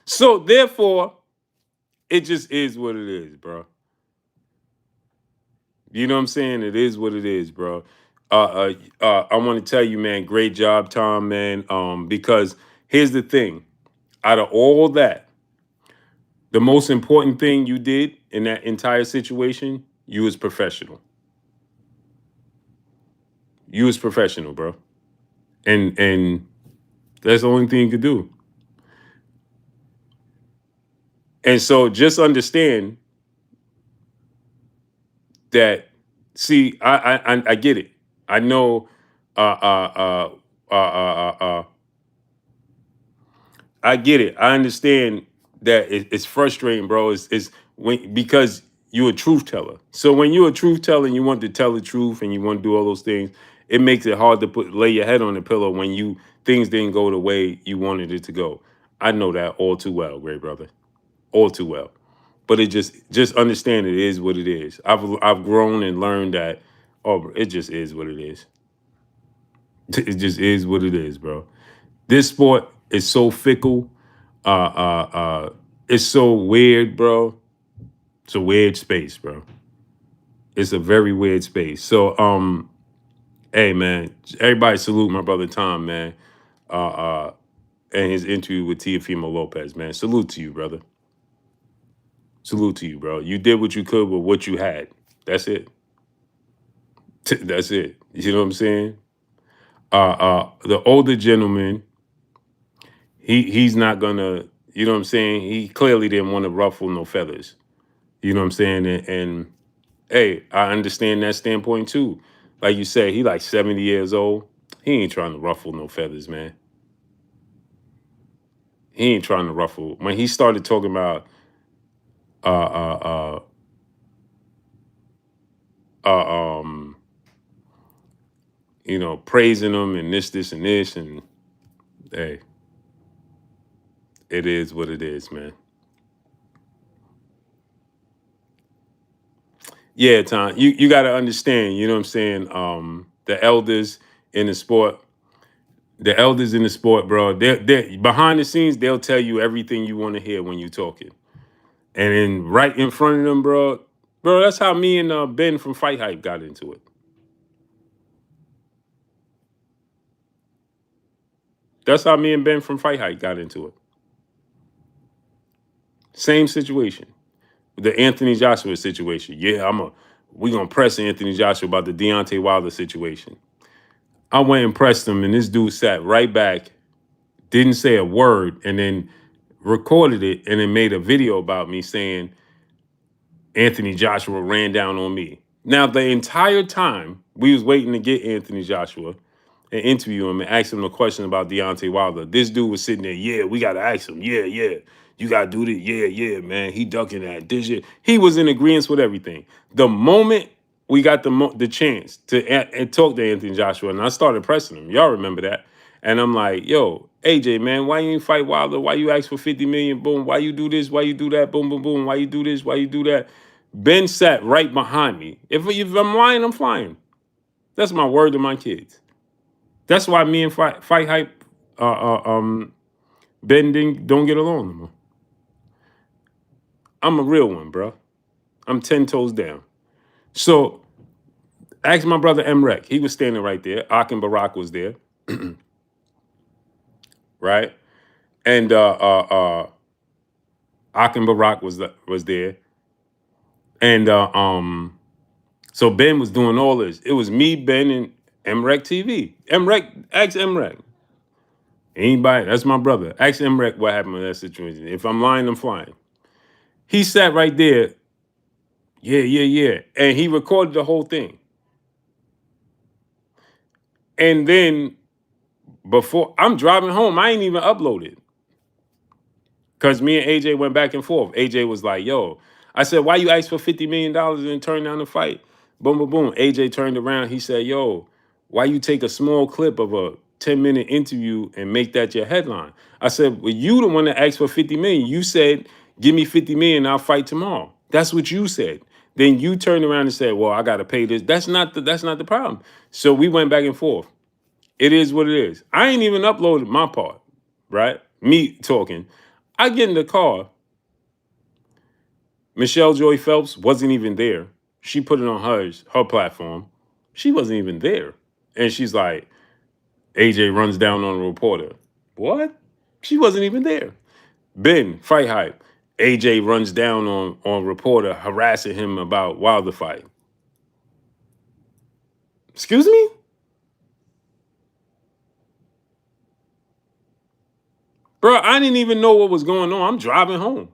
So therefore, it just is what it is, bro. You know what I'm saying? It is what it is, bro. I want to tell you, man, great job, Tom, man. Because here's the thing: out of all that, the most important thing you did in that entire situation, you was professional. You was professional, bro. And that's the only thing you could do. And so just understand that. See, I get it. I know. Uh, uh, uh, uh, uh, uh, uh, I get it. I understand that it's frustrating, bro. It's when because you're a truth teller. So when you're a truth teller and you want to tell the truth and you want to do all those things, it makes it hard to lay your head on the pillow when things didn't go the way you wanted it to go. I know that all too well, great brother, all too well. But it just understand it is what it is. I've grown and learned that. Oh, it just is what it is. It just is what it is, bro. This sport is so fickle. It's so weird, bro. It's a weird space, bro. It's a very weird space. So, hey, man, everybody salute my brother Tom, man, and his interview with Teofimo Lopez, man. Salute to you, brother. Salute to you, bro. You did what you could with what you had. That's it. That's it. You know what I'm saying? The older gentleman, he's not gonna, you know what I'm saying? He clearly didn't want to ruffle no feathers. You know what I'm saying? And hey, I understand that standpoint too. Like you said, he like 70 years old. He ain't trying to ruffle no feathers, man. He ain't trying to ruffle. When he started talking about uh uh uh uh praising him and this and this, and hey, it is what it is, man. Yeah, Tom, you got to understand, you know what I'm saying? The elders in the sport, bro, they're behind the scenes, they'll tell you everything you want to hear when you talking. And then right in front of them, bro, that's how me and Ben from Fight Hype got into it. That's how me and Ben from Fight Hype got into it. Same situation. The Anthony Joshua situation. Yeah, we gonna press Anthony Joshua about the Deontay Wilder situation. I went and pressed him, and this dude sat right back, didn't say a word, and then recorded it and then made a video about me saying Anthony Joshua ran down on me. Now, the entire time we was waiting to get Anthony Joshua and interview him and ask him a question about Deontay Wilder, this dude was sitting there, yeah, we got to ask him. Yeah, yeah. You got to do this. Yeah, yeah, man. He ducking that. This shit. He was in agreement with everything. The moment we got the chance to and talk to Anthony Joshua, and I started pressing him. Y'all remember that? And I'm like, yo, AJ, man, why you ain't fight Wilder? Why you ask for 50 million? Boom. Why you do this? Why you do that? Boom, boom, boom. Why you do this? Why you do that? Ben sat right behind me. If I'm lying, I'm flying. That's my word to my kids. That's why me and Fight Hype, Ben don't get along no more. I'm a real one, bro. I'm 10 toes down. So ask my brother Emrek. He was standing right there. Akin Barak was there, right? And Akin Barak was there. And so Ben was doing all this. It was me, Ben, and Emrek TV. Ask Emrek. Anybody, that's my brother. Ask Emrek what happened in that situation. If I'm lying, I'm flying. He sat right there. Yeah, yeah, yeah. And he recorded the whole thing. And then before I'm driving home, I ain't even uploaded. Because me and AJ went back and forth. AJ was like, yo, I said, why you ask for $50 million and then turn down the fight? Boom, boom, boom. AJ turned around. He said, yo, why you take a small clip of a 10-minute interview and make that your headline? I said, well, you the one that asked for 50 million. You said, give me 50 million, I'll fight tomorrow. That's what you said. Then you turned around and said, well, I got to pay this. That's not the problem. So we went back and forth. It is what it is. I ain't even uploaded my part, right? Me talking. I get in the car. Michelle Joy Phelps wasn't even there. She put it on her platform. She wasn't even there. And she's like, AJ runs down on a reporter. What? She wasn't even there. Ben, Fight Hype. AJ runs down on reporter harassing him about Wilder fight. Excuse me? Bro, I didn't even know what was going on. I'm driving home.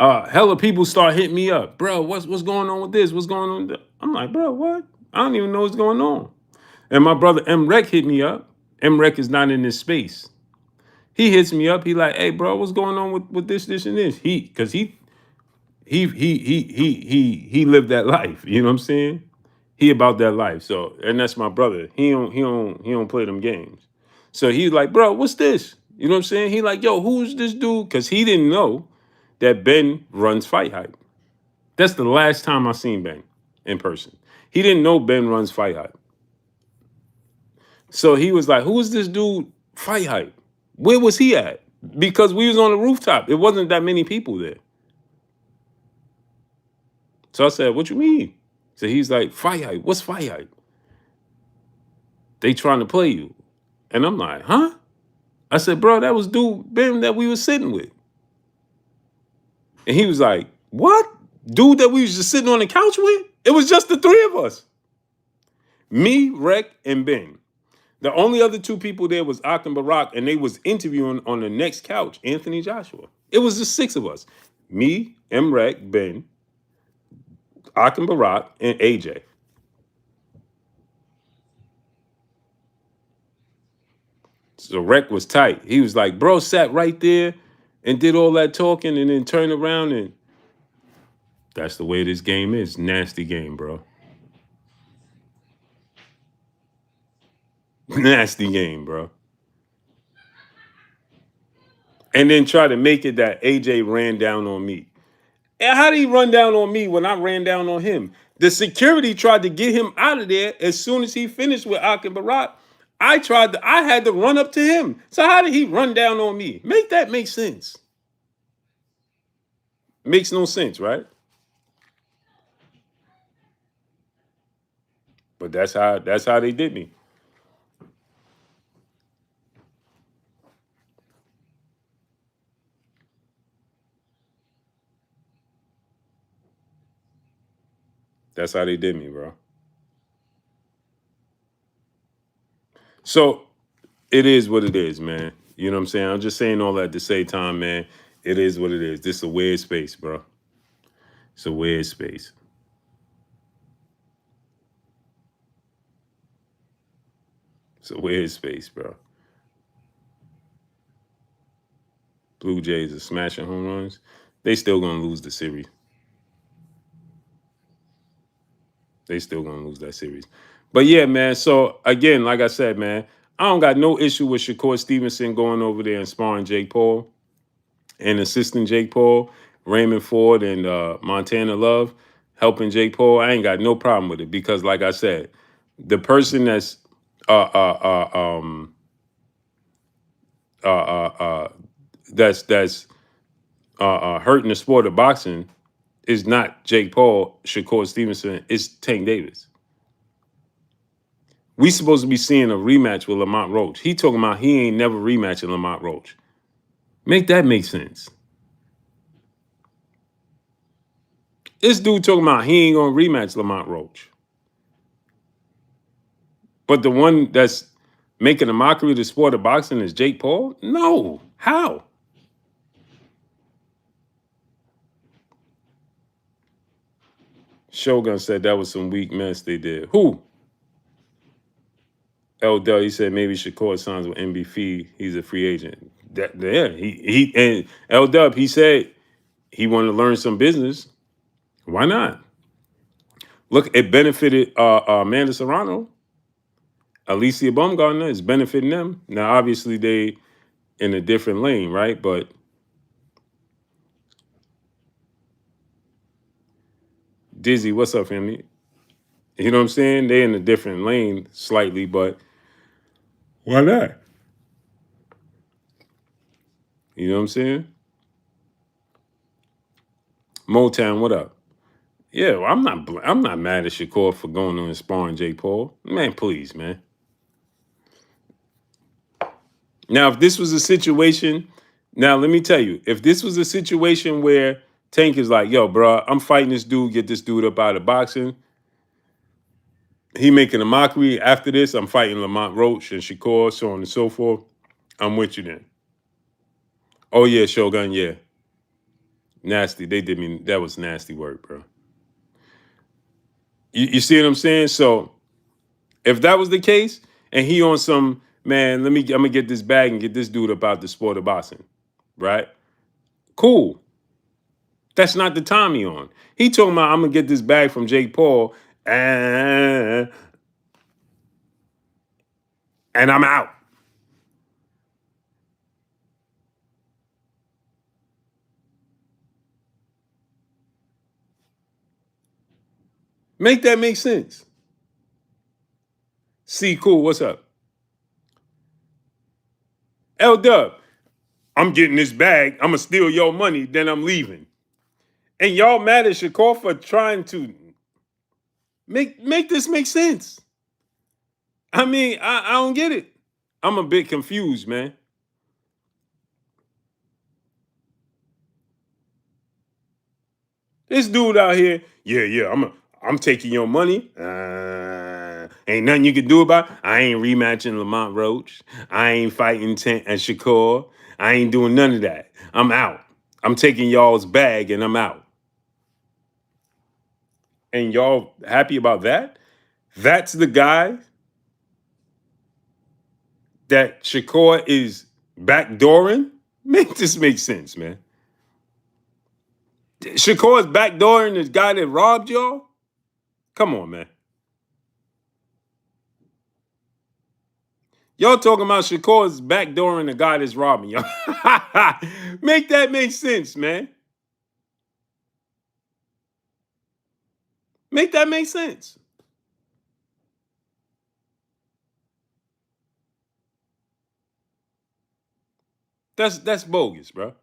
Hella people start hitting me up. Bro, what's going on with this? What's going on with that? I'm like, bro, what? I don't even know what's going on. And my brother Emrek hit me up. Emrek is not in this space. He hits me up. He like, hey, bro, what's going on with this, and this? Because he lived that life. You know what I'm saying? He about that life. So, and that's my brother. He don't play them games. So he's like, bro, what's this? You know what I'm saying? He like, yo, who's this dude? Because he didn't know that Ben runs Fight Hype. That's the last time I seen Ben in person. He didn't know Ben runs Fight Hype. So he was like, who is this dude, Fight Hype? Where was he at? Because we was on the rooftop. It wasn't that many people there. So I said, what you mean? So he's like, Fight Hype. What's Fight Hype? They trying to play you. And I'm like, huh? I said, bro, that was dude Ben that we was sitting with. And he was like, what? Dude that we was just sitting on the couch with? It was just the three of us. Me, Rec, and Ben. The only other two people there was Akin Barak, and they was interviewing on the next couch, Anthony Joshua. It was just six of us. Me, Emrek, Ben, Akin Barak, and AJ. So Rec was tight. He was like, bro, sat right there and did all that talking and then turned around, and that's the way this game is. Nasty game, bro. Nasty game, bro. And then try to make it that AJ ran down on me. And how did he run down on me when I ran down on him? The security tried to get him out of there as soon as he finished with Ak and Barak. I had to run up to him. So how did he run down on me? Make that make sense. Makes no sense, right? But that's how they did me. That's how they did me, bro. So it is what it is, man. You know what I'm saying? I'm just saying all that to say, Tom, man. It is what it is. This is a weird space, bro. It's a weird space. It's a weird space, bro. Blue Jays are smashing home runs. They still gonna lose the series. They still gonna lose that series. But yeah, man. So again, like I said, man, I don't got no issue with Shakur Stevenson going over there and sparring Jake Paul and assisting Jake Paul, Raymond Ford and Montana Love helping Jake Paul. I ain't got no problem with it because, like I said, the person that's uh uh uh um uh uh, uh that's hurting the sport of boxing is not Jake Paul, Shakur Stevenson. It's Tank Davis. We supposed to be seeing a rematch with Lamont Roach. He talking about he ain't never rematching Lamont Roach. Make that make sense. This dude talking about he ain't gonna rematch Lamont Roach. But the one that's making a mockery of the sport of boxing is Jake Paul? No. How? Shogun said that was some weak mess they did. Who? L. Dell, he said maybe Shakur signs with NBC. He's a free agent. Yeah, he and L. Dub, he said he wanted to learn some business. Why not? Look, it benefited Amanda Serrano, Alicia Baumgartner. It's benefiting them. Now, obviously, they in a different lane, right? But Dizzy, what's up, family? You know what I'm saying? They in a different lane slightly, but why not? You know what I'm saying? Motown, what up? Yeah, well, I'm not mad at Shakur for going on and sparring Jake Paul. Man, please, man. Now, if this was a situation, now let me tell you, if this was a situation where Tank is like, yo, bro, I'm fighting this dude, get this dude up out of boxing. He making a mockery. After this, I'm fighting Lamont Roach and Shakur, so on and so forth. I'm with you then. Oh, yeah, Shogun, yeah. Nasty. They did me. That was nasty work, bro. You see what I'm saying? So if that was the case, and he on some, man, I'm gonna get this bag and get this dude about the sport of boxing, right? Cool. That's not the time he on. He talking about I'm gonna get this bag from Jake Paul and I'm out. Make that make sense. See, cool. What's up? L Dub, I'm getting this bag. I'm gonna steal your money, then I'm leaving. And y'all mad at Shakur for trying to make this make sense. I mean, I don't get it. I'm a bit confused, man. This dude out here, yeah, I'm taking your money. Ain't nothing you can do about it. I ain't rematching Lamont Roach. I ain't fighting and Shakur. I ain't doing none of that. I'm out. I'm taking y'all's bag and I'm out. And y'all happy about that? That's the guy. that Shakur is backdooring? Make this make sense, man. Shakur is backdooring this guy that robbed y'all? Come on, man. Y'all talking about Shakur's backdooring the guy that's robbing y'all. Make that make sense, man. Make that make sense. That's bogus, bro.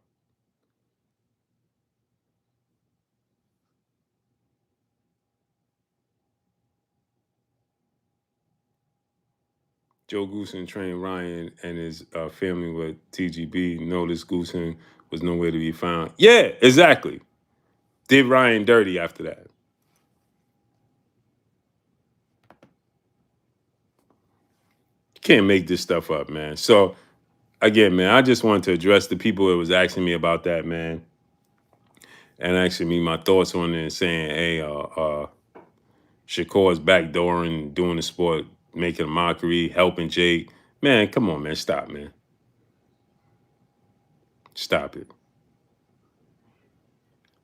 Joe Goosen trained Ryan and his family with TGB. Noticed Goosen was nowhere to be found. Yeah, exactly. Did Ryan dirty after that. You can't make this stuff up, man. So again, man, I just wanted to address the people that was asking me about that, man, and asking me my thoughts on it and saying, hey, Shakur's backdooring, doing the sport, making a mockery, helping Jake. Man, come on, man. Stop, man. Stop it.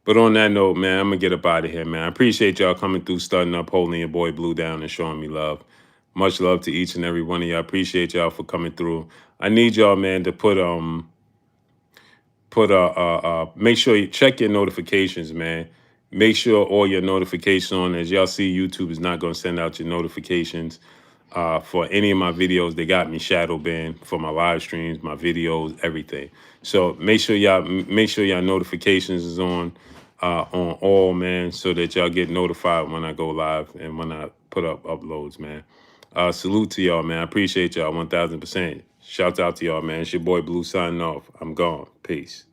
But on that note, man, I'm going to get up out of here, man. I appreciate y'all coming through, starting up, holding your boy Blue down and showing me love. Much love to each and every one of y'all. Appreciate y'all for coming through. I need y'all, man, to make sure you check your notifications, man. Make sure all your notifications on. As y'all see, YouTube is not going to send out your notifications for any of my videos. They got me shadow banned for my live streams, my videos, everything. So make sure y'all notifications is on all, man, so that y'all get notified when I go live and when I put up uploads, man. Salute to y'all, man. I appreciate y'all 1000%. Shout out to y'all, man. It's your boy Blue signing off. I'm gone. Peace.